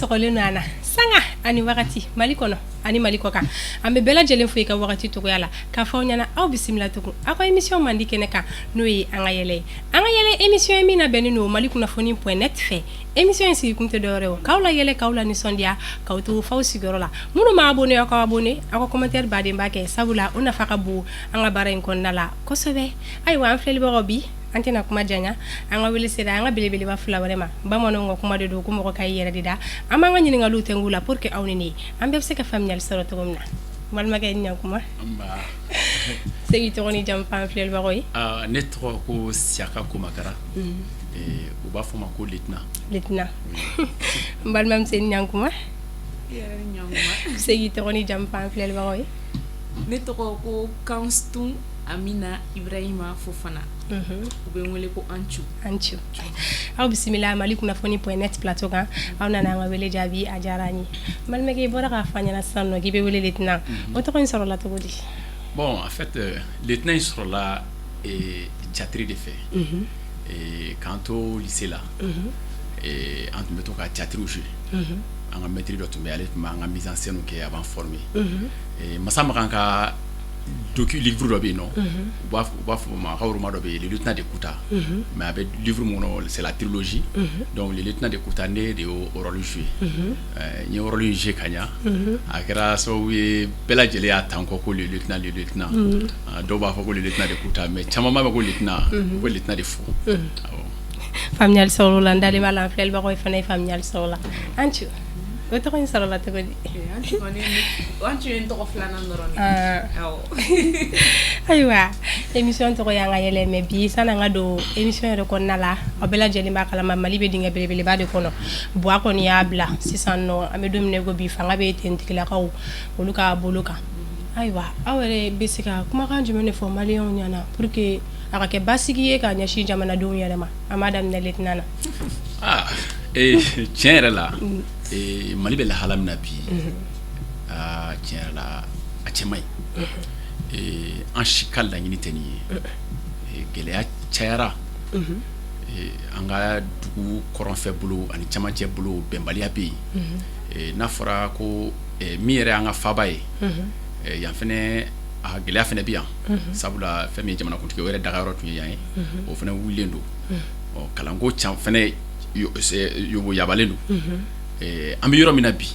sɔgɔlen no ana sanga ani wagati Mali kɔnɔ ani Mali kɔ kan an bɛ bɛɛ lajɛlen fo i ka wagati togoya la k'a fɔ aw ɲɛna aw bisimila tugun aw ka émission mandi kɛnɛ kan n'o ye an ka yɛlɛ émission ye min na bɛnnen no Mali kunnafoni.net fɛ émission in sigi kun tɛ dɔwɛrɛ o k'aw la yɛlɛ k'aw la nisɔndiya k'aw to faw sigiyɔrɔ la minnu ma abonné aw ka abonné aw ka commentaire baden b'a kɛ sabula o nafa ka bon an ka baara in kɔnɔna la kosɛbɛ ayiwa an filɛlibagaw bi an tɛna kuma janya an ka wele sera an ka belebeleba fila wɛrɛ ma bamananw ka kuma de don ko mɔgɔ ka yɛrɛ de da an b'an ka ɲininkaliw tɛngu la pour que aw ni ne an bɛɛ bɛ se ka faamuyali sɔrɔ cogo min na balimakɛ ɲankuma segi tɔgɔ ni jamu f'an filɛlibagaw ye ne tɔgɔ ko Siaka Komakara u b'a fɔ ma ko Lieutenant n balimamuso ɲankuma segi tɔgɔ ni jamu f'an filɛlibagaw ye ne tɔgɔ ko Kanstun Amina Ibrahima Fofana u bɛ n wele ko Anchu aw bisimila Mali kunnafoni.net plateau kan aw nana an ka wele jaabi a diyara an ye balimakɛ i bɔra k'a fɔ an ɲɛna sisan nɔ k'i bɛ wele Lieutenant o tɔgɔ in sɔrɔla cogo di bon en fait Lieutenant in sɔrɔla théâtre de fɛ k'an to lycée la an tun bɛ to ka théâtre jouer an ka maître dɔ tun bɛ ale tun b'an ka mise en scène kɛ a b'an former masa Makan ka livre dɔ bɛ yen nɔ u b'a fɔ ma a ka roman dɔ bɛ yen le Lieutenant de Kuta mais a bɛ livre mun kɔnɔ c'est la trilogie donc le Lieutenant de Kuta ne de y'o rôle jouer n ye rôle in jouer ka ɲa a kɛra sababu ye bɛɛ lajɛlen y'a ta n kɔ ko le Lieutenant dɔw b'a fɔ ko le Lieutenant de Kuta mais caman b'a fɔ ko Lieutenant de fo faamuyali sɔrɔ la n dalen b'a la an filɛlibagaw ye fana ye faamuyali sɔrɔ la Anchu o tɔgɔ in sɔrɔla cogo di Anchu ye n tɔgɔ filanan dɔrɔn ayiwa émission tɔgɔ y'an ka yɛlɛ mais bi sani an ka don émission yɛrɛ kɔnɔna la aw bɛɛ lajɛlen b'a kalama Mali bɛ dingɛ belebeleba de kɔnɔ buwa kɔni y'a bila sisan nɔ an bɛ don min na i ko bi fanga bɛ tentigilakaw olu ka bolo kan ayiwa aw yɛrɛ bɛ se ka kumakan jumɛn de fɔ maliyɛnw ɲɛna pour que a ka kɛ basigi ye ka ɲɛsin jamanadenw yɛrɛ ma an b'a daminɛ Lieutenant na tiɲɛ yɛrɛ la Mali bɛ lahala min na bi tiɲɛ yɛrɛ la a cɛ man ɲi an si ka laɲini tɛ nin ye gɛlɛya cayara an ka dugu kɔrɔnfɛ bolo ani camancɛ bolo bɛnbaliya bɛ yen n'a fɔra ko min yɛrɛ an ka faaba ye yan fɛnɛ a gɛlɛya fɛnɛ bɛ yan sabula fɛn min ye jamanakuntigi o yɛrɛ dagayɔrɔ tun ye yan ye o fɛnɛ wulilen don kalanko can fɛnɛ yabalen don an bɛ yɔrɔ min na bi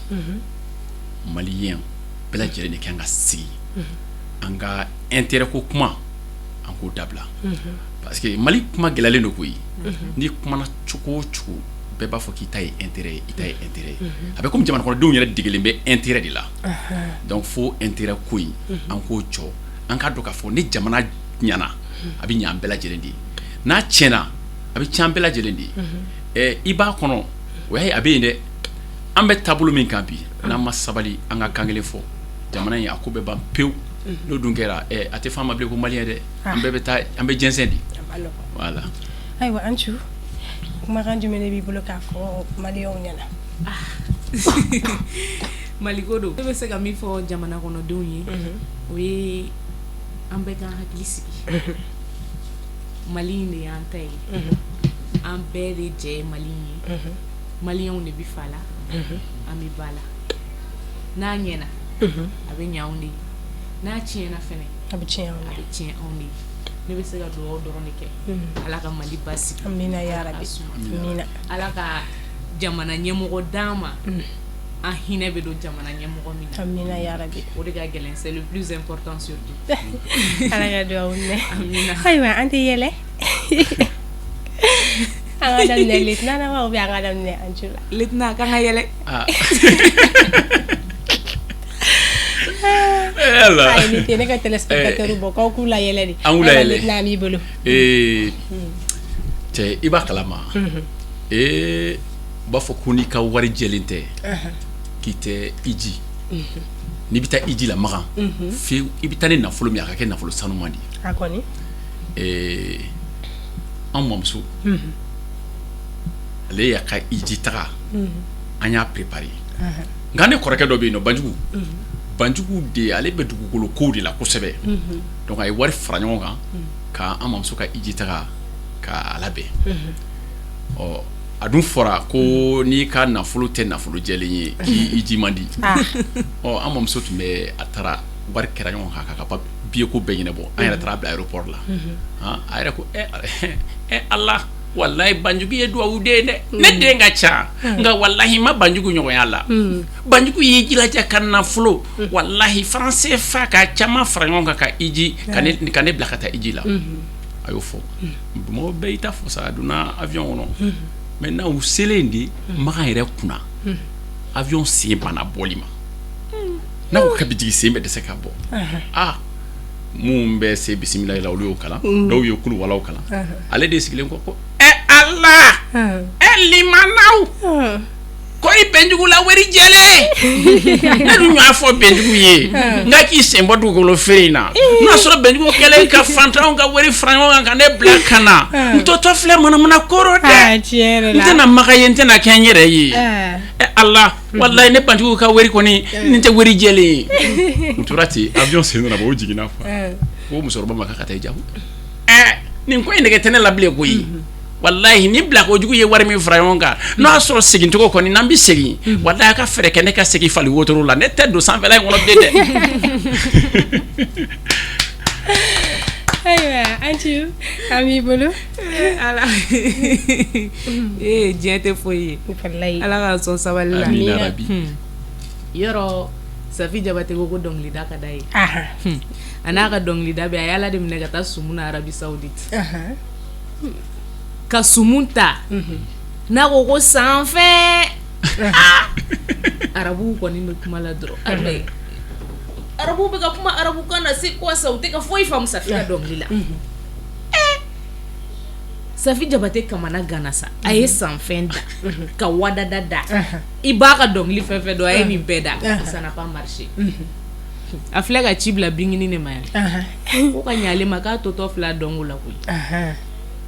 maliyɛn bɛɛ lajɛlen de kan ka sigi an ka intérêt ko kuma an k'o dabila parce que Mali kuma gɛlɛyalen don koyi n'i kumana cogo o cogo bɛɛ b'a fɔ k'i ta ye intérêt ye i ta ye intérêt ye a bɛ comme jamana kɔnɔdenw yɛrɛ degelen bɛ intérêt de la donc fo intérêt ko in an k'o jɔ an k'a dɔn k'a fɔ ni jamana ɲɛna a bɛ ɲɛ an bɛɛ lajɛlen de ye n'a tiɲɛna a bɛ tiɲɛ an bɛɛ lajɛlen de ye i b'a kɔnɔ o y'a ye a bɛ yen dɛ an bɛ taabolo min kan bi n'an ma sabali an ka kan kelen fɔ jamana in a ko bɛ ban pewu n'o dun kɛra a tɛ fɔ an ma bilen ko maliyɛn dɛ an bɛɛ bɛ taa an bɛ jɛnsɛn de voilà ayiwa Anchu kumakan jumɛn de b'i bolo k'a fɔ maliyɛnw ɲɛna Maliko don ne bɛ se ka min fɔ jamana kɔnɔdenw ye o ye an bɛɛ k'an hakili sigi Mali in de y'an ta ye an bɛɛ de jɛ ye Mali in ye maliyɛnw de bɛ fa la an bɛ ba la n'a ɲɛna a bɛ ɲɛ anw de ye n'a tiɲɛna fɛnɛ a bɛ tiɲɛ anw de ye ne bɛ se ka dugawu dɔrɔn de kɛ ala ka Mali basigi amina yarabi amina ala ka jamana ɲɛmɔgɔ d'an ma an hinɛ bɛ don jamana ɲɛmɔgɔ min na amina yarabi o de ka gɛlɛn c'est le plus important surtout ala ka dugawu minɛ amina ayiwa an tɛ yɛlɛ an ka daminɛ Lieutenant na wa ou bien an ka daminɛ Anchu la Lieutenant k'an ka yɛlɛ ayi ni tɛ ne ka téléspectateur bɔ k'aw k'u la yɛlɛ de an k'u la yɛlɛ Lieutenant b'i bolo cɛ i b'a kalama u b'a fɔ ko n'i ka wari jɛlen tɛ k'i tɛ hiji n'i bɛ taa hiji la Makan fewu i bɛ taa ni nafolo min a ka kɛ nafolo sanuman de ye a kɔni an mamuso ale y'a ka hiji taga an y'a préparé nka ne kɔrɔkɛ dɔ bɛ yen nɔ Banjugu de ale bɛ dugukolo kow de la kosɛbɛ donc a ye wari fara ɲɔgɔn kan k'an mamuso ka hiji taga k'a labɛn a dun fɔra ko n'i ka nafolo tɛ nafolo jɛlen ye k'i ji man di an mamuso tun bɛ a taara wari kɛra ɲɔgɔn kan k'a ka billet ko bɛɛ ɲɛnabɔ an yɛrɛ taara bila aéroport la a yɛrɛ ko Ala wallahi Banjugu ye duwawu den dɛ ne den ka ca nka wallahi ma Banjugu ɲɔgɔnya la Banjugu y'i jilaja ka nafolo wallahi français fa ka caman fara ɲɔgɔn kan ka iji ka ne bila ka taa iji la a y'o fɔ mɔgɔ bɛɛ y'i ta fɔ sa a donna avion kɔnɔ maintenant u selen de Makan yɛrɛ kunna avion sen banna bɔli ma n'a ko kabitigi sen bɛ dɛsɛ ka bɔ mun bɛ se bisimilayi la olu y'o kalan dɔw ye kulu walaw kalan ale de sigilen ko Allah limanaw ko i Bɛnjugu la wari jɛlen ne dun y'a fɔ Bɛnjugu ye n ka k'i sen bɔ dugukolo feere in na n'a sɔrɔ Bɛnjugu kɛlen ka fantanw ka wari fara ɲɔgɔn kan ka ne bila ka na n tɔtɔ filɛ manamana kɔrɔ dɛ n tɛna maka ye n tɛna kɛ n yɛrɛ ye Allah wallahi ne Banjugu ka wari kɔni nin tɛ wari jɛlen ye n tora ten avion sen nana bɔ o jiginna ko musokɔrɔba ma k'a ta i jago nin ko in nege tɛ ne la bilen koyi wallahi ni bila ko jugu ye wari min fara ɲɔgɔn kan n'a sɔrɔ segin cogo kɔni n'an bɛ segin wallahi a ka fɛrɛ kɛ ne ka segin fali wotoro la ne tɛ don sanfɛla in kɔnɔ bilen dɛ ayiwa an ci an b'i bolo ala diɲɛ tɛ foyi ye ala ka sɔn sabali la amina rabi yɔrɔ Safi Jabate ko dɔnkilida ka d'a ye a n'a ka dɔnkilida bɛ a ye Ala de minɛ ka taa sumu na Arabi Saoudite ka sumu ta n'a ko sanfɛ arabuw kɔni bɛ kuma la dɔrɔn arabuw bɛ ka kuma arabu kan na se quoi sa u tɛ ka foyi faamu Safi ka dɔnkili la Safi Jabate kamana gana sa a ye sanfɛn da ka wadada da i b'a ka dɔnkili fɛn fɛn dɔn a ye nin bɛɛ da ça n'a pas marché a filɛ ka ci bila Binkini ne ma yan ko ka ɲale ma k'a tɔtɔ fila dɔnko la koyi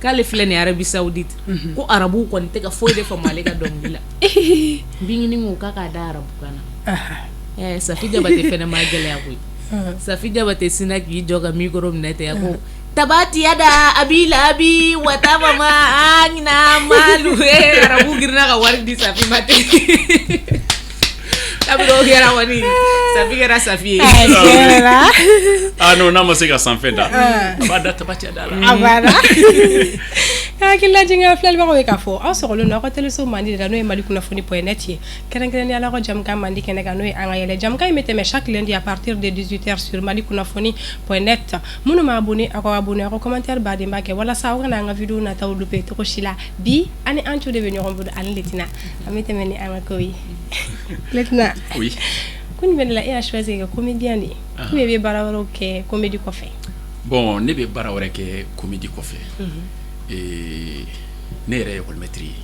k'ale filɛ nin Arabi Saoudite ko arabuw kɔni tɛ ka foyi de faamu ale ka dɔnkili la Binkini ko k'a k'a da arabu kan na Safi Jabate fɛnɛ ma gɛlɛya koyi Safi Jabate sina k'i jɔ ka micro minɛ ten ko tabati yada abi labi wata mama angina malu arabu girna ka wari di Safi mate tabiro kɛra wani Safi kɛra Safi non n'a ma se ka sanfɛ da a b'a da tabati yada la a b'a da hakilila jɛngɛ filɛbagaw ye k'a fɔ aw sɔgɔlen don aw ka téléso mandi de la n'o ye Mali kunnafoni .net ye kɛrɛnkɛrɛnnenya la aw ka jamukan mandi kɛnɛ kan n'o ye an ka yɛlɛ jamukan in bɛ tɛmɛ chaque lundi à partir de 18h sur Mali kunnafoni .net minnu ma abonné aw ka abonné aw ka commentaire baden b'a kɛ walasa aw kana an ka vidéo nataw loupé cogo si la bi ani an de bɛ ɲɔgɔn bolo ani Letina an bɛ tɛmɛ ni an ka kow ye Letina oui ko nin bɛ ne la e y'a choisi ka comédien de ou bien i bɛ baara wɛrɛw kɛ comédie kɔfɛ bon ne bɛ baara wɛrɛ kɛ comédie kɔfɛ ne yɛrɛ ye école maître ye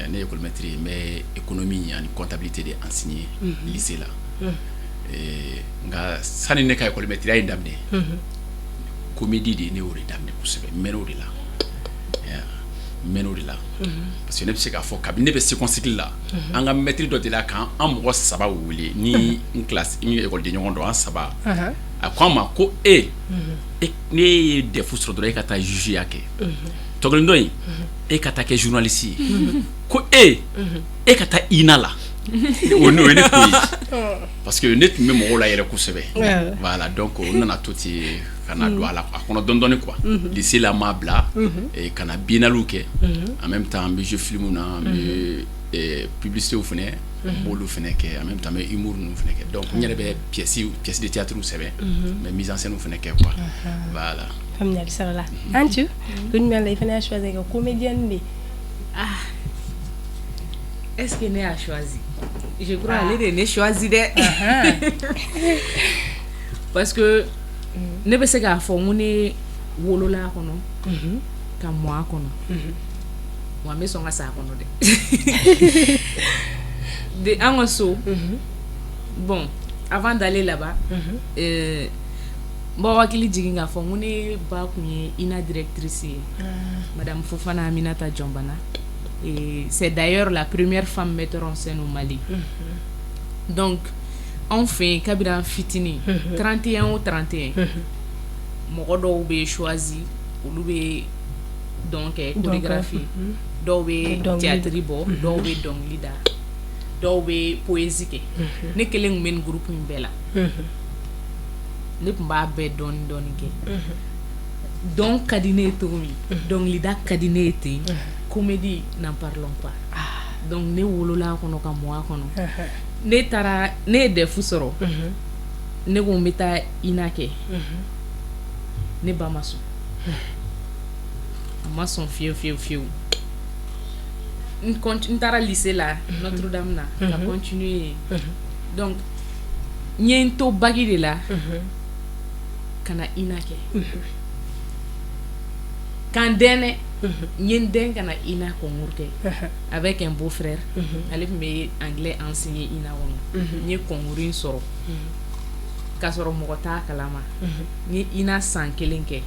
ne ye école maître ye mais économie ani comptabilité de enseigné lycée la nka sani ne ka école maître ya in daminɛ comédie de ne y'o de daminɛ kosɛbɛ n mɛn'o de la parce que ne bɛ se k'a fɔ kabini ne bɛ second cycle la an ka maître dɔ de la k'an mɔgɔ saba wele ni n classe n ye école de ɲɔgɔn dɔn an saba a ko an ma ko ne ye defu sɔrɔ dɔrɔn e ka taa juge ya kɛ tɔgɔlen dɔ in e ka taa kɛ journaliste ye ko e ka taa INA la o n'o ye ne ko ye parce que ne tun bɛ mɔgɔw la yɛrɛ kosɛbɛ voilà donc o nana to ten ka na don a la a kɔnɔ dɔɔni quoi lycée la m'a bila ka na biennale kɛ en même temps n bɛ jouer film na n bɛ publicité fɛnɛ b'olu fɛnɛ kɛ en même temps n bɛ humour ninnu fɛnɛ kɛ donc n yɛrɛ bɛ pièce de théâtre sɛbɛn n bɛ mise en scène fɛnɛ kɛ quoi voilà faamuyali sɔrɔ la Antu ko jumɛn la i fɛnɛ y'a choisi ka comédienne de est-ce que ne y'a choisi je crois ale de ne choisi dɛ parce que ne bɛ se k'a fɔ n ko ne wolola a kɔnɔ ka mɔ a kɔnɔ wa n bɛ sɔn ka sa a kɔnɔ dɛ de an ka so bon avant d'aller là-bas n b'aw hakili jigin k'a fɔ n ko ne ba tun ye INA directrice ye madame Fofana Aminata Jɔnbana et c'est d'ailleurs la première femme metteur en scène au Mali donc on fait kabira fitini 31 ou 31 mɔgɔ dɔw bɛ choisi olu bɛ donc chorégraphie dɔw bɛ théâtre bɔ dɔw bɛ dɔnkili da dɔw bɛ poésie kɛ ne kelen tun bɛ nin groupe in bɛɛ la ne tun b'a bɛɛ dɔɔni dɔɔni kɛ donc ka di ne ye cogo min dɔnkilida ka di ne ye ten comédie n'en parlons pas donc ne wolola a kɔnɔ ka mɔ a kɔnɔ ne ye DEF sɔrɔ ne ko n bɛ taa INA kɛ ne ba ma sɔn a ma sɔn fiyewu n taara lycée la Notre-Dame na ka continuer donc n ye n to bac de la ka na INA kɛ kan dɛnɛ n ye n dɛn ka na INA concours kɛ avec un beau frère ale tun bɛ anglais enseigner INA kɔnɔ n ye concours in sɔrɔ k'a sɔrɔ mɔgɔ t'a kalama n ye INA san 1 kɛ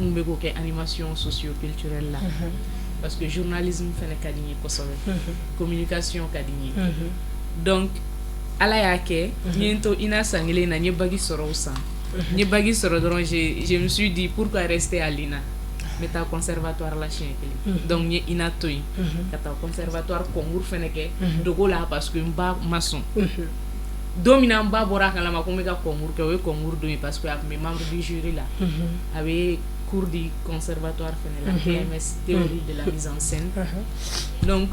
n bɛ k'o kɛ animation socio-culturelle la parce que journalisme fɛnɛ ka di n ye kosɛbɛ communication ka di n ye donc ala y'a kɛ n ye n to INA san 1 na n ye bac sɔrɔ o san n ye bac sɔrɔ dɔrɔn je me suis dit pourquoi rester à l'INA n bɛ taa conservatoire la siɲɛ 1 donc n ye INA to yen ka taa conservatoire concours fɛnɛ kɛ dogo la parce que n ba ma sɔn don min na n ba bɔra a kalama ko n bɛ ka concours kɛ o ye concours don ye parce que a tun bɛ membre du jury la a bɛ cours du conservatoire fɛnɛ la TMS théorie de la mise en scène donc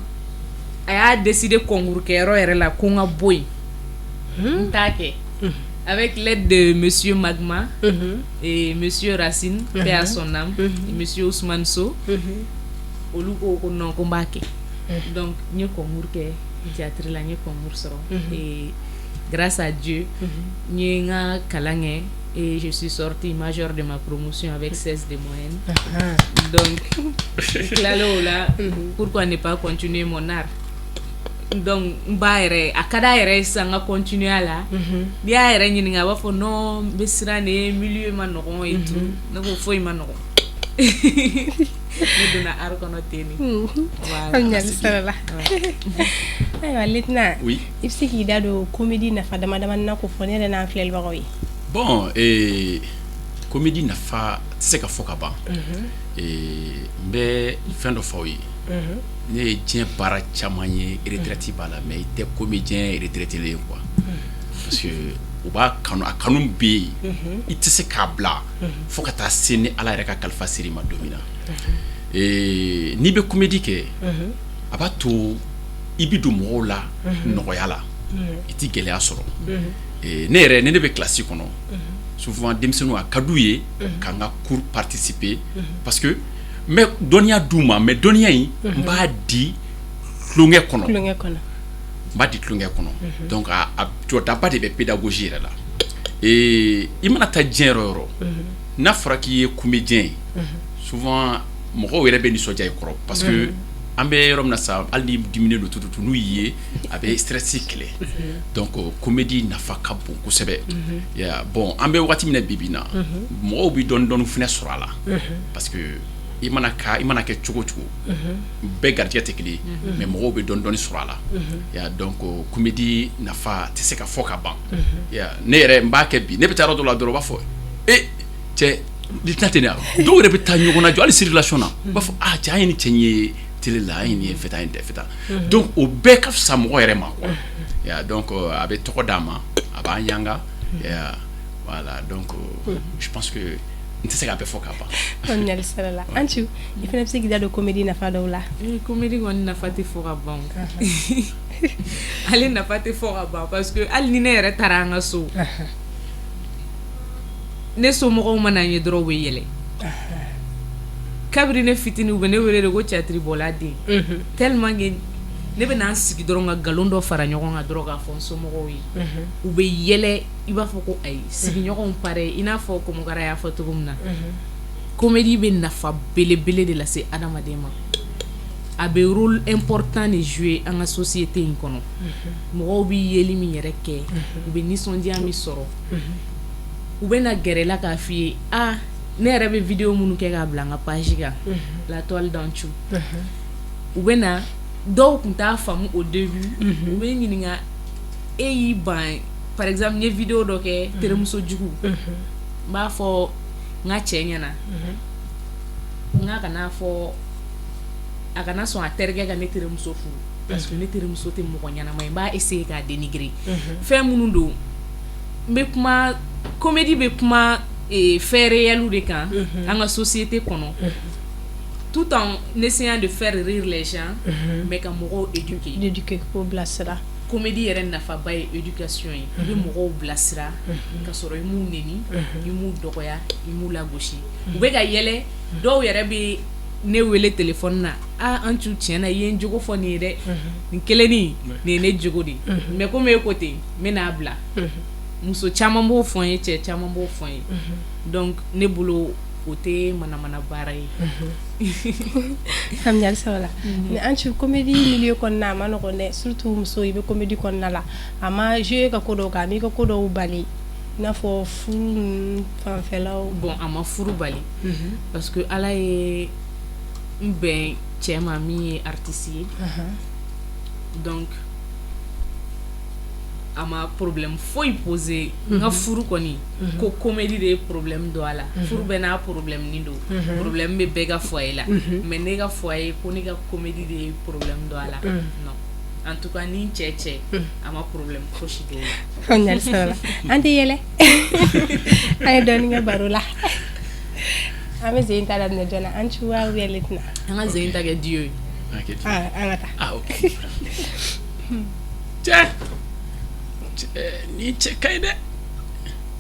a y'a décidé concours kɛyɔrɔ yɛrɛ la ko n ka bɔ yen n t'a kɛ avec l'aide de monsieur Magma et monsieur Racine paix à son âme et monsieur Ousmane Sow olu ko non ko n b'a kɛ donc n ye concours kɛ théâtre la n ye concours sɔrɔ et grâce à Dieu n ye n ka kalan kɛ et je suis sortie majeure de ma promotion avec 16 de moyenne donc kilale o la pourquoi ne pas continuer mon art donc n b'a yɛrɛ a ka d'a yɛrɛ ye sisan n ka continuer a la n'i y'a yɛrɛ ɲininka a b'a fɔ non n bɛ siran de milieu ma nɔgɔn et tout ne ko foyi ma nɔgɔn ne donna art kɔnɔ ten de ayiwa Lieutenant i bɛ se k'i da don comédie nafa dama damani na ko fɔ ne yɛrɛ n'an filɛlibagaw ye bon comédie nafa tɛ se ka fɔ ka ban n bɛ fɛn dɔ fɔ aw ye ne ye diɲɛ baara caman ye retraite b'a la mais i tɛ comédien retraitelen ye quoi parce que u b'a kanu a kanu bɛ yen i tɛ se k'a bila fo ka taa se ni ala yɛrɛ ka kalifa seri ma don min na n'i bɛ comédie kɛ a b'a to i bɛ don mɔgɔw la nɔgɔya la i tɛ gɛlɛya sɔrɔ ne yɛrɛ ne bɛ classe kɔnɔ souvent denmisɛnninw a ka d'u ye k'an ka cours participer parce que n bɛ dɔnniya d'u ma mais dɔnniya in n b'a di tulonkɛ kɔnɔ n b'a di tulonkɛ kɔnɔ donc a jɔdaba de bɛ pédagogie yɛrɛ la i mana taa diɲɛ yɔrɔ yɔrɔ n'a fɔra k'i ye comédien ye souvent mɔgɔw yɛrɛ bɛ nisɔndiya i kɔrɔ parce que an bɛ yɔrɔ min na sa hali ni diminen don tututu n'u y'i ye a bɛ stress kɛlɛ donc comédie nafa ka bon kosɛbɛ bon an bɛ waati min na bi na mɔgɔw bɛ dɔɔni dɔɔni fɛnɛ sɔrɔ a la parce que i mana kɛ cogo o cogo bɛɛ garijɛgɛ tɛ kelen ye mais mɔgɔw bɛ dɔɔni dɔɔni sɔrɔ a la donc comédie nafa tɛ se ka fɔ ka ban ne yɛrɛ n b'a kɛ bi ne bɛ taa yɔrɔ dɔ la dɔrɔn u b'a fɔ cɛ Lieutenant tɛ ne ye dɔw yɛrɛ bɛ taa ɲɔgɔn na jɔ hali circulation na u b'a fɔ cɛ an ye ni cɛ in ye télé la an ye nin ye fɛta an ye tɛ fɛta donc o bɛɛ ka fisa mɔgɔ yɛrɛ ma quoi donc a bɛ tɔgɔ d'a ma a b'an yanga voilà donc je pense que n tɛ se k'a bɛɛ fɔ ka ban. ɲali sara la an ci i fana bɛ se k'i da don comédie nafa dɔw la. comédie kɔni nafa tɛ fɔ ka ban ale nafa tɛ fɔ ka ban parce que hali ni ne yɛrɛ taara an ka so ne somɔgɔw mana n ye dɔrɔn u bɛ yɛlɛ kabiri ne fitinin u bɛ ne wele de ko théâtre bɔla den tellement que ne bɛ n'an sigi dɔrɔn ka nkalon dɔ fara ɲɔgɔn kan dɔrɔn k'a fɔ n somɔgɔw ye u bɛ yɛlɛ i b'a fɔ ko ayi sigiɲɔgɔnw pareil i n'a fɔ Komokara y'a fɔ cogo min na comédie bɛ nafa belebele de lase adamaden ma a bɛ rôle important de jouer an ka société in kɔnɔ mɔgɔw bɛ yeli min yɛrɛ kɛ u bɛ nisɔndiya min sɔrɔ u bɛ na gɛrɛ la k'a f'i ye ne yɛrɛ bɛ vidéo minnu kɛ k'a bila an ka page kan la toile d'en dessous u bɛ na dɔw tun t'a faamu au début u bɛ ɲininka e y'i ban par exemple n ye vidéo dɔ kɛ terimuso jugu n b'a fɔ n ka cɛ ɲɛna n ka kana fɔ a kana sɔn a terikɛ ka ne terimuso furu parce que ne terimuso tɛ mɔgɔ ɲɛnama ye n b'a essayer k'a dénigrer fɛn minnu don n bɛ kuma comédie bɛ kuma fait réel de kan an ka société kɔnɔ tout en essayant de faire rire les gens mais ka mɔgɔw éduquer k'o bilasira comédie yɛrɛ nafaba ye éducation ye i bɛ mɔgɔw bilasira ka sɔrɔ i m'u neni i m'u dɔgɔya i m'u lagosi u bɛ ka yɛlɛ dɔw yɛrɛ bɛ ne wele téléphone na an tu tiɲɛ na i ye n jogo fɔ nin ye dɛ nin kelennin nin ye ne jogo de mais comme e ko ten n bɛ n'a bila muso caman b'o fɔ n ye cɛ caman b'o fɔ n ye donc ne bolo o tɛ manamana baara ye faamuyali sɔrɔla mais an ci comédie milieu kɔnɔna a ma nɔgɔn dɛ surtout muso i bɛ comédie kɔnɔna la a ma jouer ka ko dɔw kan a m'i ka ko dɔw bali i n'a fɔ furu fanfɛlaw bon a ma furu bali parce que ala ye n bɛn cɛ ma min ye artiste ye donc a ma problème foyi poser n ka furu kɔni ko comédie de ye problème don a la furu bɛɛ n'a problème nin don problème bɛ bɛɛ ka foyer la mais ne ka foyer ko ne ka comédie de ye problème don a la non en tout cas ni cɛ a ma problème fosi don la faamuyali sɔrɔla an tɛ yɛlɛ an ye dɔɔni kɛ baro la an bɛ Zeyini ta daminɛ joona an ci waa wele tɛna an ka Zeyini ta kɛ diyo ye an ka taa ok cɛ ni cɛ ka ɲi dɛ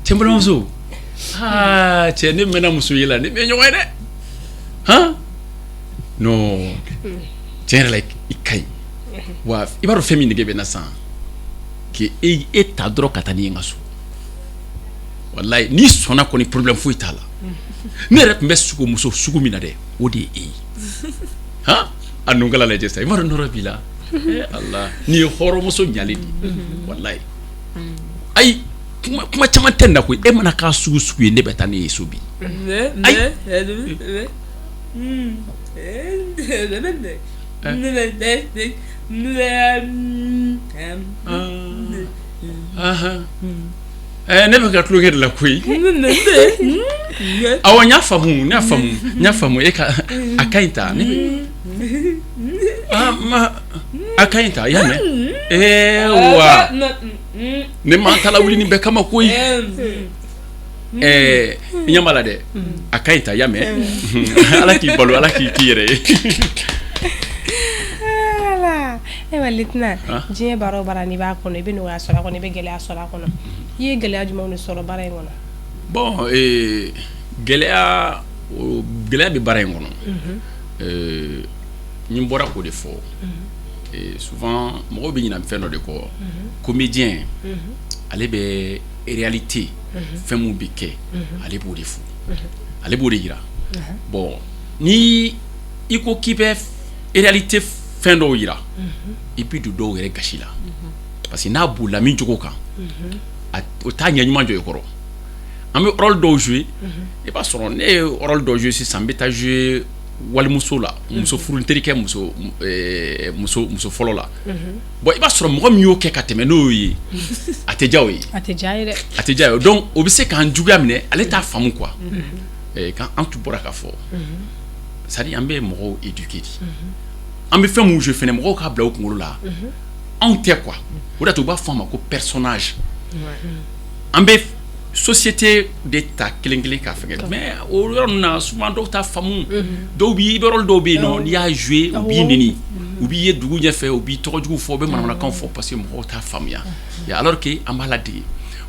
cɛ balimamuso cɛ ne mɛnna muso ye la ne bɛ ɲɔgɔn ye dɛ han non tiɲɛ yɛrɛ la i ka ɲi wa i b'a dɔn fɛn min nege bɛ na san k'e ta dɔrɔn ka taa n'i ye n ka so walayi n'i sɔnna kɔni problème foyi t'a la ne yɛrɛ tun bɛ sogo muso sugu min na dɛ o de ye e ye han a nunkala lajɛ sa i m'a dɔn nɔrɔ b'i la Allah ni ye hɔrɔnmuso ɲalen de walayi ayi kuma caman tɛ na koyi e mana k'a sugu sugu ye ne bɛ taa ne ye so bi ayi ne bɛ ka tulonkɛ de la koyi awɔ n y'a faamu e ka a ka ɲi ta ne a ka ɲi ta y'a mɛn wa ne ma taa la wuli nin bɛɛ kama koyi ɲɛ b'a la dɛ a ka ɲi ta y'a mɛn ala k'i balo ala k'i yɛrɛ ye ayiwa lieutenant diɲɛ baara o baara n'i b'a kɔnɔ i bɛ nɔgɔya sɔrɔ a kɔnɔ i bɛ gɛlɛya sɔrɔ a kɔnɔ i ye gɛlɛya jumɛnw de sɔrɔ baara in kɔnɔ bon gɛlɛya bɛ baara in kɔnɔ n bɔra k'o de fɔ souvent mɔgɔw bɛ ɲinɛ fɛn dɔ de kɔ comédien ale bɛ réalité fɛn mun bɛ kɛ ale b'o de fɔ ale b'o de yira bon ni i ko k'i bɛ réalité fɛn dɔw yira i bɛ don dɔw yɛrɛ gasi la parce que n'a bolila min cogo kan o t'a ɲɛ ɲuman jɔ i kɔrɔ an bɛ rôle dɔw jouer i b'a sɔrɔ ne ye rôle dɔw jouer sisan n bɛ taa jouer walimuso la muso furu terikɛ muso fɔlɔ la bon i b'a sɔrɔ mɔgɔ min y'o kɛ ka tɛmɛ n'o ye a tɛ diya o ye a tɛ diya ye donc o bɛ se k'an juguya minɛ ale t'a faamu quoi quand an tun bɔra k'a fɔ c'est à dire an bɛ mɔgɔw éduquer de an bɛ fɛn mun jouer fɛnɛ mɔgɔw k'a bila u kunkolo la anw tɛ quoi o de y'a to u b'a fɔ a ma ko personnage an bɛ société de ta kelen k'a fɛngɛ mais o yɔrɔ ninnu na souvent dɔw t'a faamu dɔw b'i rôle dɔw bɛ yen nɔ n'i y'a jouer u b'i neni u b'i ye dugu ɲɛfɛ u b'i tɔgɔ jugu fɔ u bɛ manamanakan fɔ parce que mɔgɔw t'a faamuya alors que an b'a ladege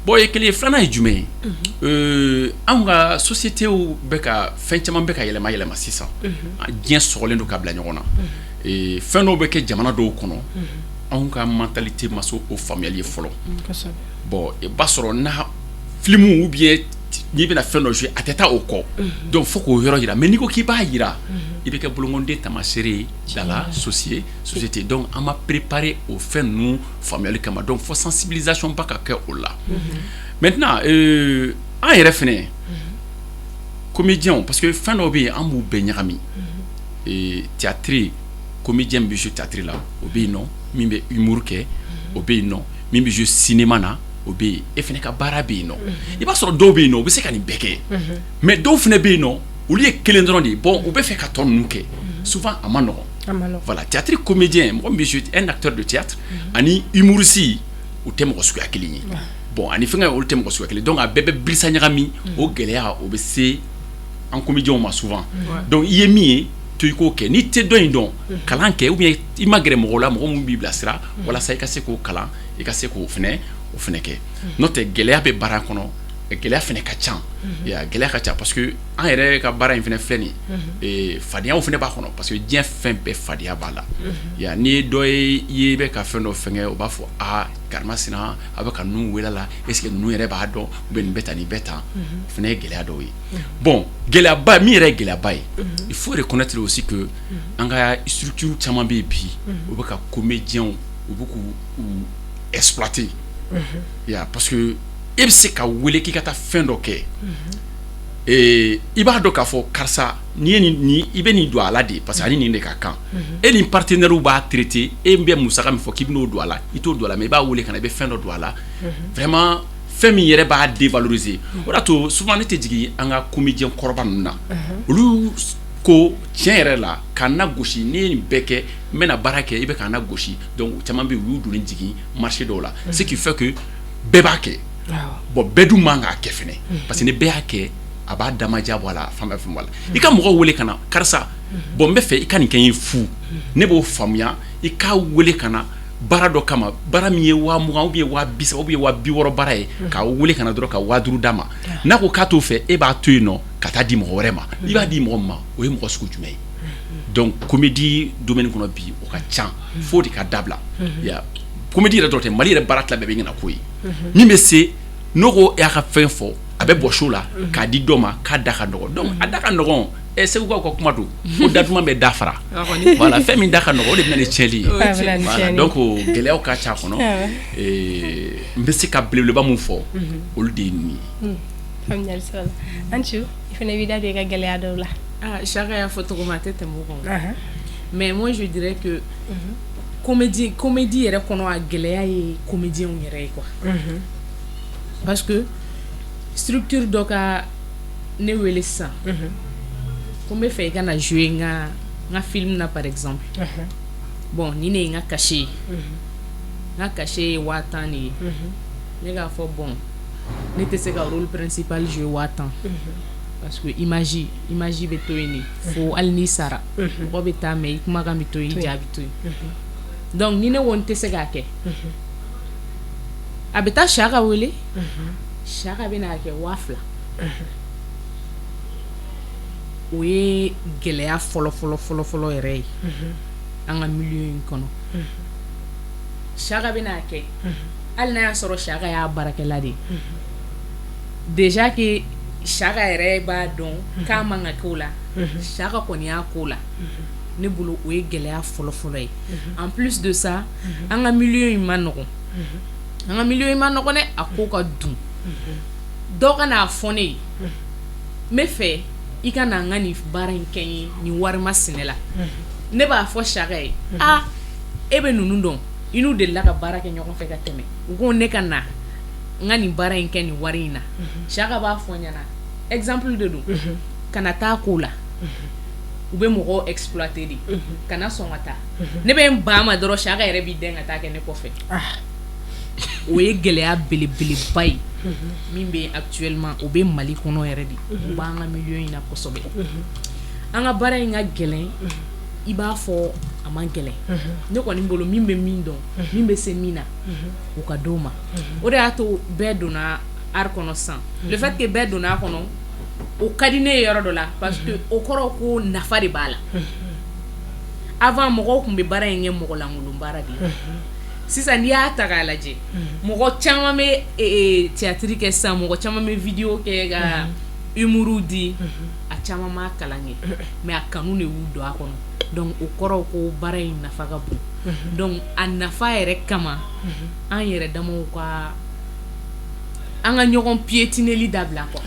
bon ye kelen ye filanan ye jumɛn ye anw ka société bɛ ka fɛn caman bɛ ka yɛlɛma sisan diɲɛ sɔgɔlen don ka bila ɲɔgɔn na fɛn dɔw bɛ kɛ jamana dɔw kɔnɔ anw ka mentalité ma se o faamuyali ye fɔlɔ bon i b'a sɔrɔ n'a film ou bien n'i bɛna fɛn dɔ jouer a tɛ taa o kɔ donc faut k'o yɔrɔ yira mais n'i ko k'i b'a yira i bɛ kɛ bolongonden tamaseere ye dans la société donc an ma préparer o fɛn ninnu faamuyali kama donc fo sensibilisation ba ka kɛ o la maintenant an yɛrɛ fɛnɛ comédien parce que fɛn dɔw bɛ yen an b'u bɛɛ ɲagami théâtre comédien bɛ jouer théâtre la o bɛ yen nɔ min bɛ humour kɛ o bɛ yen nɔ min bɛ jouer cinéma na o bɛ yen e fɛnɛ ka baara bɛ yen nɔ i b'a sɔrɔ dɔw bɛ yen nɔ u bɛ se ka nin bɛɛ kɛ mais dɔw fɛnɛ bɛ yen nɔ olu ye kelen dɔrɔn de ye bon u bɛ fɛ ka tɔ ninnu kɛ souvent a ma nɔgɔn voilà théâtre comédien mɔgɔ min bɛ jouer un acteur de théâtre ani humoriste u tɛ mɔgɔ suguya kelen ye bon ani fɛnkɛ olu tɛ mɔgɔ suguya kelen donc a bɛɛ bɛ bilisa ɲagami o gɛlɛya o bɛ se an comédiens ma souvent donc i ye min ye to i k'o kɛ n'i tɛ dɔn in dɔn kalan kɛ ou bien i ma gɛrɛ mɔgɔw la mɔgɔ min b'i bilasira walasa i ka se k'o kalan i ka se k'o fɛnɛ kɛ n'o tɛ gɛlɛya bɛ baara kɔnɔ gɛlɛya fɛnɛ ka ca gɛlɛya ka ca parce que an yɛrɛ ka baara in fɛnɛ filɛ nin ye fadenya fɛnɛ b'a kɔnɔ parce que diɲɛ fɛn bɛɛ fadenya b'a la ni ye dɔ ye i ye bɛ ka fɛn dɔ fɛngɛ o b'a fɔ karimasina a bɛ ka ninnu wele la est ce que ninnu yɛrɛ b'a dɔn ou bien nin bɛ tan nin bɛ tan o fɛnɛ ye gɛlɛya dɔw ye bon gɛlɛyaba min yɛrɛ ye gɛlɛyaba ye il faut reconnaître aussi que an ka structure caman bɛ yen bi u bɛ ka comédiens u bɛ k'u exploiter parce que i bɛ se ka wele k'i ka taa fɛn dɔ kɛ i b'a dɔn k'a fɔ karisa n'i ye i bɛ nin don a la de parce que ani nin de ka kan e ni partenaires b'a traiter e bɛ musaka min fɔ k'i bɛ n'o don a la i t'o don a la mais i b'a wele ka na i bɛ fɛn dɔ don a la vraiment fɛn min yɛrɛ b'a dévaloriser o de y'a to souvent ne tɛ jigin an ka comédien kɔrɔba ninnu na olu ko tiɲɛ yɛrɛ la k'an na gosi ne ye nin bɛɛ kɛ n bɛna baara kɛ i bɛ k'an na gosi donc caman bɛ yen u y'u donni jigin marché dɔw la ce qui fait que bɛɛ b'a kɛ bon bɛɛ dun man k'a kɛ fɛnɛ parce que ni bɛɛ y'a kɛ a b'a damaja bɔ a la fan bɛɛ fɛn bɔ a la i ka mɔgɔw wele ka na karisa bon n bɛ fɛ i ka nin kɛ n ye fu ne b'o faamuya i k'a wele ka na baara dɔ kama baara min ye 20,000 ou bien 30,000 ou bien 60,000 baara ye k'a wele ka na dɔrɔn ka 50,000 d'a ma n'a ko k'a t'o fɛ e b'a to yen nɔ ka taa di mɔgɔ wɛrɛ ma i b'a di mɔgɔ min ma o ye mɔgɔ sugu jumɛn ye donc comédie domaine kɔnɔ bi o ka ca fo de ka dabila comédie yɛrɛ dɔrɔn tɛ Mali yɛrɛ baara tila bɛɛ bɛ ɲɛna ko ye min bɛ se n'o ko y'a ka fɛn fɔ a bɛ bɔ show la k'a di dɔ ma k'a da ka nɔgɔn donc a da ka nɔgɔn segukaw ka kuma don ko datuma bɛ da fara voilà fɛn min da ka nɔgɔn o de bɛ na ni tiɲɛli ye voilà donc gɛlɛyaw ka ca kɔnɔ n bɛ se ka belebeleba mun fɔ olu de ye ninnu ye. faamuyali sira la Anchu i fana b'i da don i ka gɛlɛya dɔw la. Chacun y'a fɔ cogo min a tɛ tɛmɛ o kan mais moi je dirais que comédie yɛrɛ kɔnɔ a gɛlɛya ye comédiens yɛrɛ ye quoi parce que structure dɔ ka ne wele sisan ko n bɛ fɛ i ka na jouer n ka film na par exemple bon ni ne ye n ka cachet ye n ka cachet ye 50,000 de ye ne k'a fɔ bon ne tɛ se ka rôle principal jouer 50,000 parce que image bɛ to yen de fo hali n'i sara mɔgɔ bɛ taa mɛ i kumakan bɛ to yen i jaabi to yen donc ni ne ko n tɛ se k'a kɛ a bɛ taa Saka wele Saka bɛ n'a kɛ 2,000 o ye gɛlɛya fɔlɔ yɛrɛ ye an ka milieu in kɔnɔ Saka bɛ n'a kɛ hali n'a y'a sɔrɔ Saka y'a baarakɛla de ye déjà que Saka yɛrɛ b'a dɔn k'a man ka k'o la Saka kɔni y'a k'o la ne bolo o ye gɛlɛya fɔlɔ ye en plus de ça an ka milieu in ma nɔgɔn dɛ a ko ka dun dɔw ka n'a fɔ ne ye n bɛ fɛ i ka na n ka nin baara in kɛ n ye nin wari masinɛ la ne b'a fɔ Saka ye e bɛ ninnu dɔn i n'u delila ka baara kɛ ɲɔgɔn fɛ ka tɛmɛ u ko ne ka na n ka nin baara in kɛ nin wari in na Saka b'a fɔ ɲɛna exemple de don kana taa ko la u bɛ mɔgɔw exploiter de kana sɔn ka taa ne bɛ n ban ma dɔrɔn Saka yɛrɛ b'i dɛn ka taa kɛ ne kɔfɛ o ye gɛlɛya belebeleba ye min bɛ actuellement o bɛ Mali kɔnɔ yɛrɛ de o b'an ka milieu in na kosɛbɛ an ka baara in ka gɛlɛn i b'a fɔ a man gɛlɛn ne kɔni bolo min bɛ min dɔn min bɛ se min na o ka d'o ma o de y'a to bɛɛ donna art kɔnɔ sisan le fait que bɛɛ donna a kɔnɔ o ka di ne ye yɔrɔ dɔ la parce que o kɔrɔ ko nafa de b'a la avant mɔgɔw tun bɛ baara in kɛ mɔgɔ lankolon baara de ye sisan n'i y'a ta k'a lajɛ mɔgɔ caman bɛ théâtre kɛ sisan mɔgɔ caman bɛ vidéo kɛ ka humour di a caman m'a kalan kɛ mais a kanu de y'u don a kɔnɔ donc o kɔrɔ ko baara in nafa ka bon donc a nafa yɛrɛ kama an yɛrɛ damaw ka an ka ɲɔgɔn piétineli dabila quoi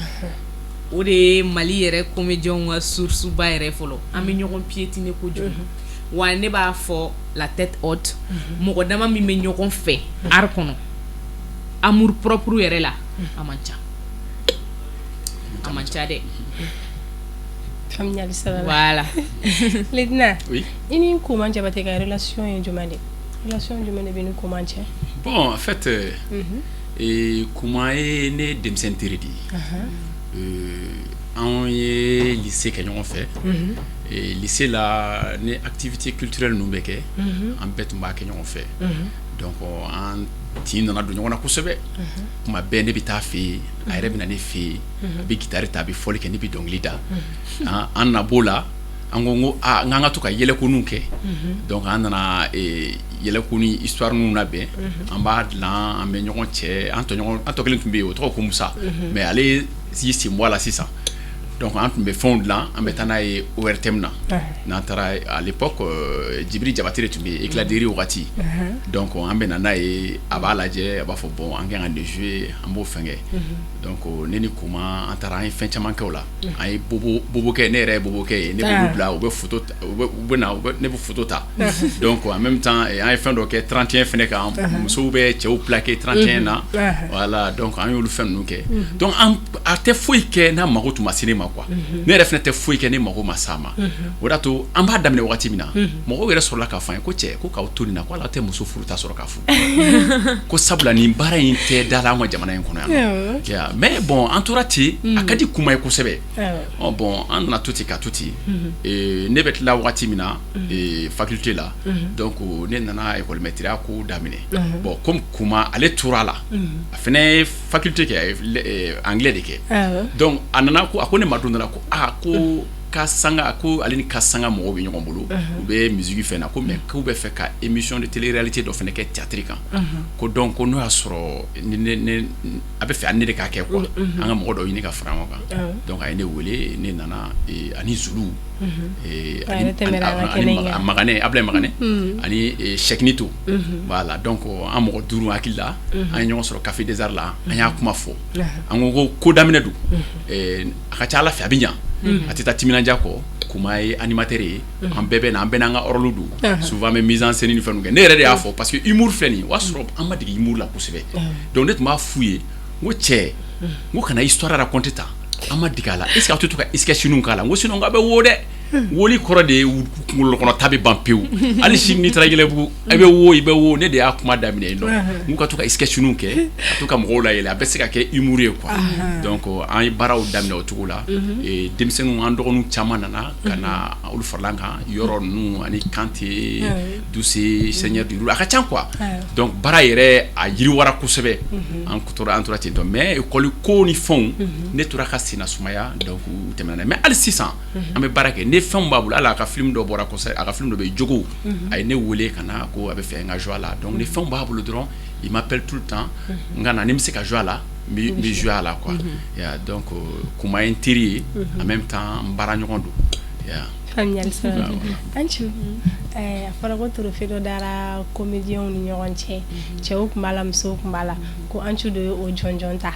o de ye Mali yɛrɛ comédiens ka source ba yɛrɛ fɔlɔ an bɛ ɲɔgɔn piétiner kojugu wa ne b'a fɔ la tête haute mɔgɔ dama min bɛ ɲɔgɔn fɛ art kɔnɔ amour propre yɛrɛ la a man ca dɛ Familial ça. Voilà. Ledna. Oui. Ini comment jabate ka relation en jumane. Relation jumane binu comment tient. Bon, en fait et comment est né Demsentiri di. En lycée que nous fait. Et lycée là, les activités culturelles nous béqué. En bête m'a que nous fait. Donc en tin na dunya wana kusebe kuma bene bitafi ayre binane fi bi guitare tabi foli ke ni bi donglida an na bola angongo nganga to ka yele kununke donc an na yele kuni histoire nu na be en ba lan en be nyon che anto kelen tumbe o to ko musa mais allez si moi là 600 donc on me fond là en mettant ay ORTM na nantara à l'époque Djibril Diabaté tumbe éclairé au rati donc on be nana e abala je aba fo bon en gagne de jouer en beau fengé donc neni kuma antara ay fin chaman ko la ay bobo ke ne re bobo ke ne bobo bla o be photo o na ne be photo ta donc en même temps ay fin do ke 31 fene ka so be che o plaqué 31 na voilà donc an yo lu fen nou ke donc a te foi ke na magotu masine quoi ne refne te foi ke ne mago masama odato amba damne wakati mina mago wera sur la ka fan ko che ko ka otoni na ko la te muso furuta sur ka fu ko sabla ni bara inte dala ngo jamana en kono ya mais bon entourati akadi kuma ko sebe bon an na tuti ka tuti et ne bet la wakati mina et faculté là donc ne nana école maîtrise ko damine bon comme kuma ale tourala afene faculté ke anglais de ke donc anana ko akone madonna ko ko kasanga ko alini kasanga mo be nyom bolo be musique fe na ko mais ko be fe ka émission de télé-réalité do fene ke théâtre kan ko donc no asoro ne abe fe anne de ka ke ko anga mo do yini ka frango kan donc ay ne wole ne nana ani zulu magane able magane ani cheknito voilà donc en mo duru akilla an nyon soro café des arts là anya kuma fo an ko damine du aka chala fi abinya atita timina jako kuma yi animateur en bébé na benanga orludu souvent mes mise en scène ni fenu ne rede afo parce que humour fleni wasro amma digi humour la pousse donc net ma fouiller ngo che ngo kana histoire raconter ta amma digala est-ce que tu est-ce que sinu kala ngo sinu ngabe wode woli korode ngul kono tabi bampew ali shimni tragile bu abe wo ne de akuma damine no muka tuka sketch nunke tuka mgola yele abesika ke humour quoi donc en baraw damine otugula et demsenu andonu chamana na kana ul farlanga yoro nu ani kanté douce seigneur du aka chan quoi donc bara yere a yiri wara kusebe en kutora entourati to mais école ko ni fond ne turaka sina sumaya donc temana mais al 600 ambe barake ne femme babul ala ka film do bora ko aka film do be jogo ay ne wolé kana ko abe fait nga joie là donc les femmes babul dron il m'appelle tout le temps ngana ne mse ka joie là mais joie là quoi ya donc kuma intérieur en même temps mbara nyondo ya familial ça anchu fara ko toro fedo dara comédien ni nyonche cheuk malam sok mala ko anchu de o jonjonta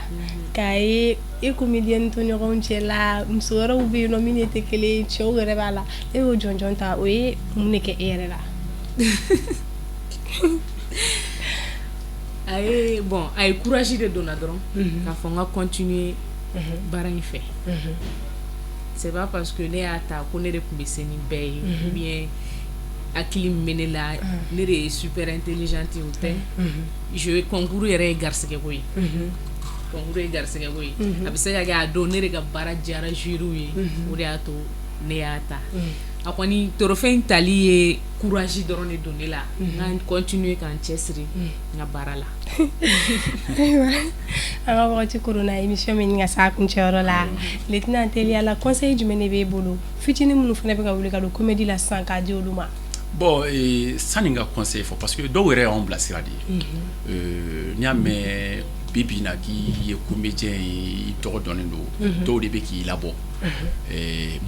kai e comédien to nyonche la msora ubi nominate kele cheuk rebala e o jonjonta o e muneke ere la ay bon ay courage de donadron ka fonga continuer baran fait c'est pas parce que ne ata ko ne de kumbeseni bay bien akili menela ne de super intelligente ou te je concours yere garseke koy concours garseke koy abise ga donner ga bara jara jiru yi o de ato ne ata akoni trophée tali courage doron de donner là on continuer kan chesri na barala alors on corona émission men nga sa kun choro la lieutenant Elia la conseil du menebe bolo fitini munu fana be ka wuli ka do comédie la sans ka di oluma bon saninga conseil faut parce que do were on blasira di nyame bibina ki comédien i to donner do de be ki labo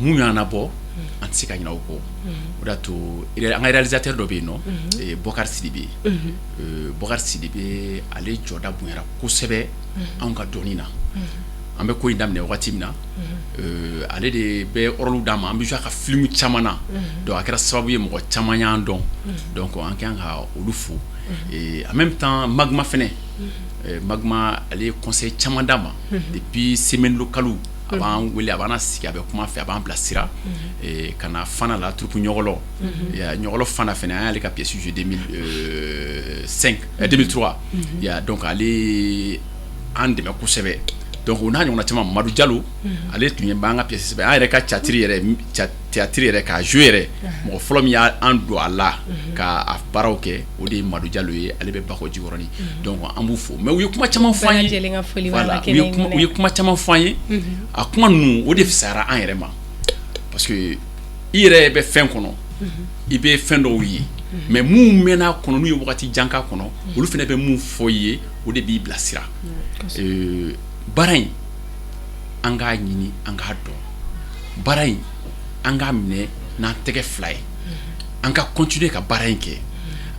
mu yana bo antika nyina uko odato un réalisateur do be no Bokar Sidibé Bokar Sidibé ale joda bunyara kusebe anka donina ambe ko indamne watimna ale de be orlu dama ambi ka film chamana do akira sababu ye mo chamanya don donc an kan ha olufu et en même temps magma fene magma ale conseil chamandama depuis semaine localu a b'an wele a b'an sigi a bɛ kuma fɛ a b'an bila sira ka na fana la troupe ɲɔgɔlɔ ɲɔgɔlɔ fana fɛnɛ an y'ale ka pièce jouer 2003 donc ale an dɛmɛ kosɛbɛ donc o n'a ɲɔgɔnna caman Madu Jalo ale tun ye b'an ka pièce sɛbɛn an yɛrɛ ka théâtre yɛrɛ ka jouer yɛrɛ mɔgɔ fɔlɔ min y'an don a la ka baaraw kɛ o de ye Madu Jalo ye ale bɛ Bakɔ Jikɔrɔni donc an b'u fo mais u ye kuma caman fɔ an ye voilà u ye kuma caman fɔ an ye a kuma ninnu o de fisayara an yɛrɛ ma parce que i yɛrɛ bɛ fɛn kɔnɔ i bɛ fɛn dɔw ye mais mun mɛnna kɔnɔ n'u ye wagati jan k'a kɔnɔ olu fana bɛ mun fɔ i ye o de b'i bilasira baara in an k'a ɲini an k'a dɔn baara in an k'a minɛ n'an tɛgɛ fila ye an ka continuer ka baara in kɛ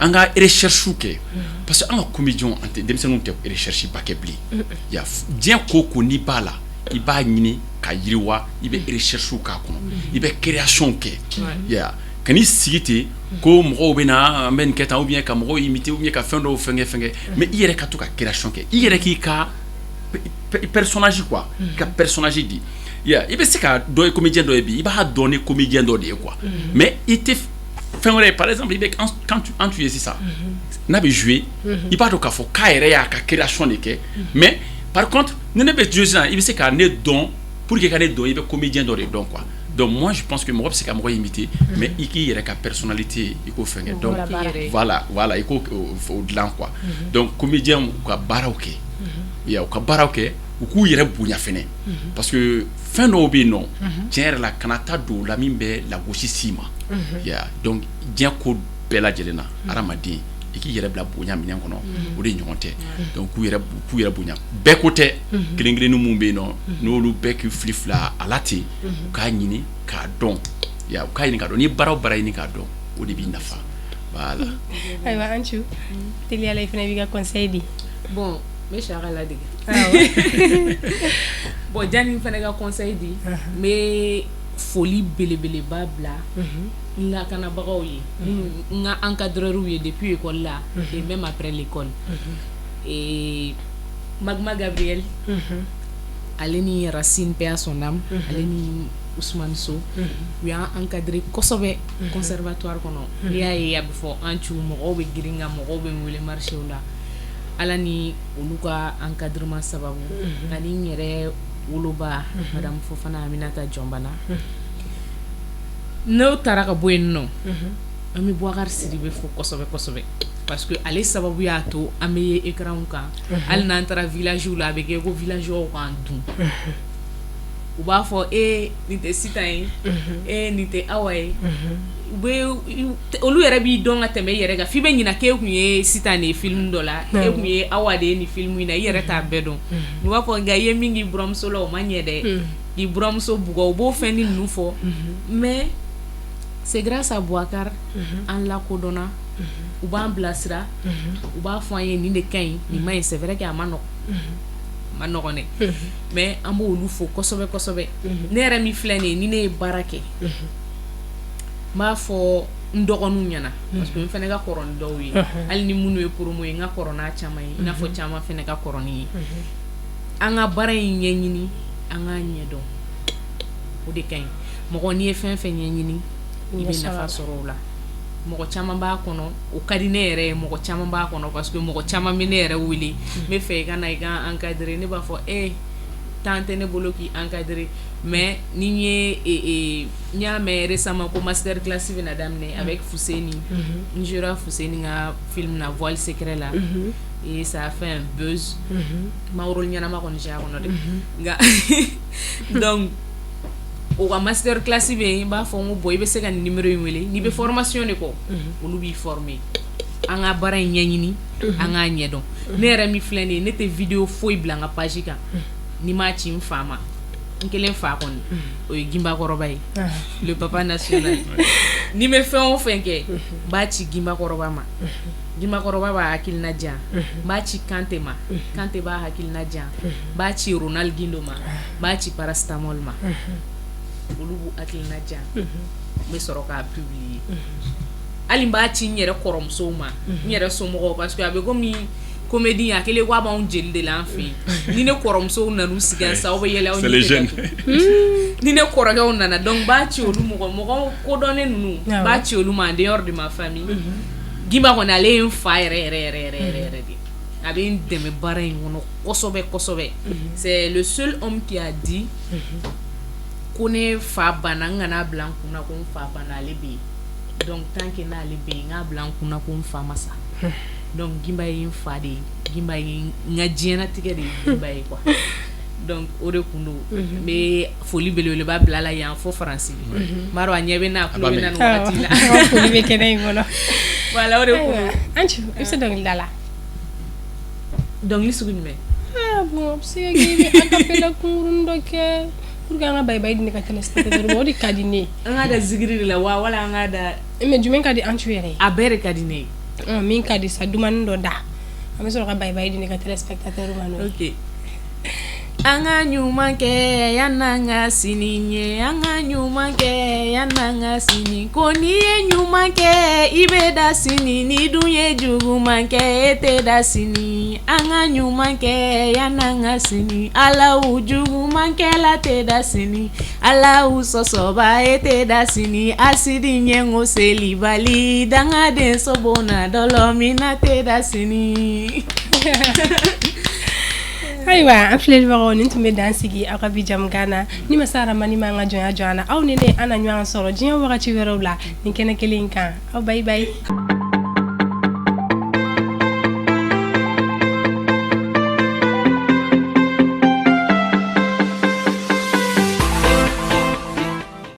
an ka recherche kɛ parce que an ka comédien an tɛ denmisɛnninw tɛ recherche ba kɛ bilen diɲɛ ko ko n'i b'a la i b'a ɲini ka yiriwa i bɛ recherche k'a kɔnɔ i bɛ création kɛ ka n'i sigi ten ko mɔgɔw bɛ na an bɛ nin kɛ tan ou bien ka mɔgɔw imiter ou bien ka fɛn dɔw fɛngɛ mais i yɛrɛ ka to ka création kɛ i yɛrɛ k'i ka personnage quoi ka personnage di i bɛ se ka dɔ ye comédien dɔ ye bi i b'a dɔn ni comédien dɔ de ye quoi mais i tɛ fɛn wɛrɛ par exemple i bɛ quand tu ye sisan n'a bɛ jouer i b'a dɔn k'a fɔ k'a yɛrɛ y'a ka création de kɛ mais par contre ni ne bɛ jouer sisan i bɛ se ka ne dɔn pour que ka ne dɔn i bɛ comédien dɔ de dɔn quoi donc moi je pense que mɔgɔ bɛ se ka mɔgɔ imiter mais i k'i yɛrɛ ka personnalité i k'o fɛngɛ donc voilà i k'o dilan quoi donc comédien u ka baaraw kɛ u ka baaraw kɛ u k'u yɛrɛ bonya fɛnɛ parce que fɛn dɔw bɛ yen nɔ tiɲɛ yɛrɛ la kana taa don la min bɛ lagosi s'i ma donc diɲɛ ko bɛɛ lajɛlen na adamaden i k'i yɛrɛ bila bonya minɛn kɔnɔ o de ɲɔgɔn tɛ donc k'u yɛrɛ bonya bɛɛ ko tɛ kelen kelenni mun bɛ yen nɔ n'olu bɛɛ k'i fili fila a la ten u k'a ɲini k'a dɔn u k'a ɲini k'a dɔn ni baara o baara ɲini k'a dɔn o de b'i nafa voilà. ayiwa Ancu teliya la i fana b'i ka conseil di. bon n bɛ Saka ladege bon janni n fana ka conseil di n bɛ foli belebeleba bila n lakanabagaw ye n ka encadreurs ye depuis école la et même après l'école Magma Gabriel ale ni Racine paix à son âme ale ni Ousmane Sow u y'an encadré kosɛbɛ conservatoire kɔnɔ n'i y'a ye a bɛ fɔ Ancu mɔgɔw bɛ girin ka mɔgɔw bɛ n wele marché la ala ni olu ka encadrement sababu ani n yɛrɛ woloba madame Fofana Aminata Jɔnbana n'o taara ka bɔ yen nɔ an bɛ Boubacar Sidibe fo kosɛbɛ parce que ale sababu y'a to an bɛ ye écran kan hali n'an taara village la a bɛ kɛ ko villageois k'an dun u b'a fɔ nin tɛ Sitan ye nin tɛ Awa ye olu yɛrɛ b'i dɔn ka tɛmɛ i yɛrɛ kan f'i bɛ ɲinɛ k'e kun ye Sitan de ye film dɔ la e kun ye Awa de ye nin film in na i yɛrɛ t'a bɛɛ dɔn u b'a fɔ nka i ye min k'i buramuso la o ma ɲɛ dɛ k'i buramuso bugɔ u b'o fɛn ni ninnu fɔ mais c'est grâce à Boubacar an lakodɔnna u b'an bilasira u b'a fɔ an ye nin de ka ɲi nin ma ɲi c'est vrai que a ma nɔgɔn dɛ mais an b'olu fo kosɛbɛ ne yɛrɛ min filɛ nin ye ni ne ye baara kɛ n b'a fɔ n dɔgɔninw ɲɛna parce que n fɛnɛ ka kɔrɔ ni dɔw ye hali ni minnu ye promo ye n ka kɔrɔ n'a caman ye i n'a fɔ caman fɛnɛ ka kɔrɔ ni ye an ka baara in ɲɛɲini an k'a ɲɛdɔn o de ka ɲi mɔgɔ n'i ye fɛn fɛn ɲɛɲini i bɛ nafa sɔrɔ o la mɔgɔ caman b'a kɔnɔ o ka di ne yɛrɛ ye mɔgɔ caman b'a kɔnɔ parce que mɔgɔ caman bɛ ne yɛrɛ wele n bɛ fɛ i ka na i ka encadrer ne b'a fɔ temps tɛ ne bolo k'i encadrer mais ni n y'a mɛn récemment ko master class bɛna daminɛ avec Fuseni n jouera Fuseni ka film na Voile secret la et ça a fait un buzz ma rôle ɲɛnama kɔni j'ai a kɔnɔ dɛ nka donc o ka master class bɛ yen n b'a fɔ n ko bon i bɛ se ka nin numéro in wele n'i bɛ formation de kɔ olu b'i former an ka baara in ɲɛɲini an k'a ɲɛdɔn ne yɛrɛ min filɛ nin ye ne tɛ vidéo foyi bila n ka page kan ni m'a ci n fa ma n kelen fa kɔni o ye Gimba Kɔrɔba ye le papa national ni bɛ fɛn o fɛn kɛ n b'a ci Gimba Kɔrɔba ma Gimba Kɔrɔba b'a hakilina diyan n b'a ci Kante ma Kante b'a hakilina diyan n b'a ci Ronald Guindo ma n b'a ci Paracetamol ma olu b'u hakilina diyan n bɛ sɔrɔ k'a publier hali n b'a ci n yɛrɛ kɔrɔmusow ma n yɛrɛ somɔgɔw parce que a bɛ comédie ya kele ko ba on jeli de la fi ni ne koromso nanu sigan sa o be yele o c'est les jeunes ni ne koroga nana donc ba ci olu mo ko donné nunu ba ci olu ma en dehors de ma famille gimba ko na le fa re abi ndeme bara ngono kosobe c'est le seul homme qui a dit kone fa bananga na blanc kuna ko fa banale bi donc tant que na le be nga blanc kuna ko fa masa donc gimba yin fa de gimba yin nga jena tige de gimba yi quoi donc ore kundo mais folie belele ba blala yan fo français maro anyebe na kulo na no atila folie be kene ngono voilà ore kundo anchu c'est donc dala donc li sugun me bon c'est que acapella kurundo ke pour nga bay dina ka téléspectateur mo di kadine nga da zigiri la wala nga da mais du men kadi anchu yere a bere kadine min kadi sa duman do da am so ka bay dina ka téléspectateur ma no OK anga nyuma ke yananga sininye anga nyuma ke yananga sini koni nyuma ke ibeda sini ni dunye juguma ke ete da sini anga nyuma ke yananga sini ala ujuguma ke la te da sini ala usosoba ete da sini asidi nyengo selibali danga de sobona dolomina te da sini aywa an filɛ bagaw nin tun bɛ dan sigi aw ka bi jamu gana ni masa ramani ma an ka jɔnya jɔn na aw ni ne an na ɲɔgɔn sɔrɔ diɲɛ wagati wɛrɛw la nin kɛnɛ kelen kan aw bye bye